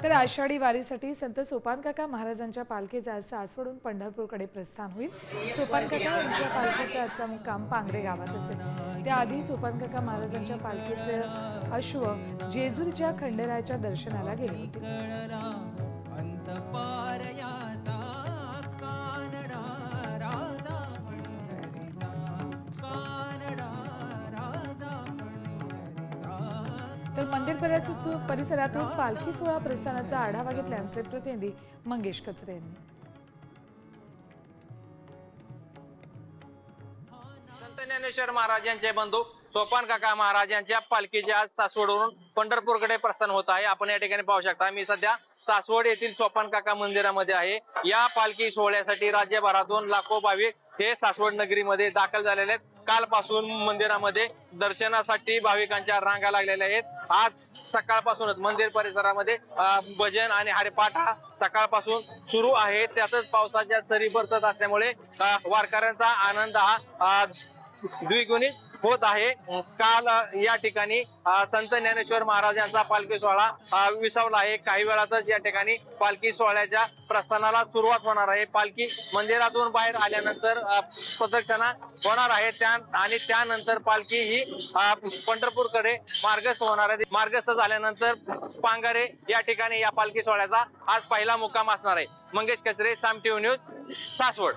तर आषाढी वारीसाठी संत सोपानकाका महाराजांच्या पालखीचे आज सासवडून पंढरपूरकडे प्रस्थान होईल। सोपानकाका यांच्या पालखीचा आजचा मुक्काम पांगरे गावात असेल। त्याआधी सोपानकाका महाराजांच्या पालखीचे अश्व जेजूरच्या खंडेरायाच्या दर्शनाला गेले होते। तर मंदिर परिसरातून पालखी सोहळा प्रस्थानाचा आढावा घेतला आमचे प्रतिनिधी मंगेश कचरे यांनी। संत ज्ञानेश्वर महाराजांचे बंधू सोपानकाका महाराजांच्या पालखीचे आज सासवडवरून पंढरपूरकडे प्रस्थान होत आहे। आपण या ठिकाणी पाहू शकता, मी सध्या सासवड येथील सोपानकाका मंदिरामध्ये आहे। या पालखी सोहळ्यासाठी राज्यभरातून लाखो भाविक हे सासवड नगरीमध्ये दाखल झालेले आहेत। कालपासून मंदिरामध्ये दर्शनासाठी भाविकांच्या रांगा लागलेल्या आहेत। आज सकाळपासूनच मंदिर परिसरामध्ये भजन आणि हरिपाठ हा सकाळपासून सुरू आहे। त्यातच पावसाच्या सरी बरसत असल्यामुळे वारकऱ्यांचा आनंद हा द्विगुणित होत आहे। काल या ठिकाणी संत ज्ञानेश्वर महाराजांचा पालखी सोहळा विसावला आहे। काही वेळातच या ठिकाणी पालखी सोहळ्याच्या प्रस्थानाला सुरुवात होणार आहे। पालखी मंदिरातून बाहेर आल्यानंतर प्रदक्षिणा होणार आहे आणि त्यानंतर पालखी ही पंढरपूरकडे मार्गस्थ होणार आहे। मार्गस्थ झाल्यानंतर पांगारे या ठिकाणी या पालखी सोहळ्याचा आज पहिला मुक्काम असणार आहे। मंगेश कचरे, साम टीव्ही न्यूज, सासवड।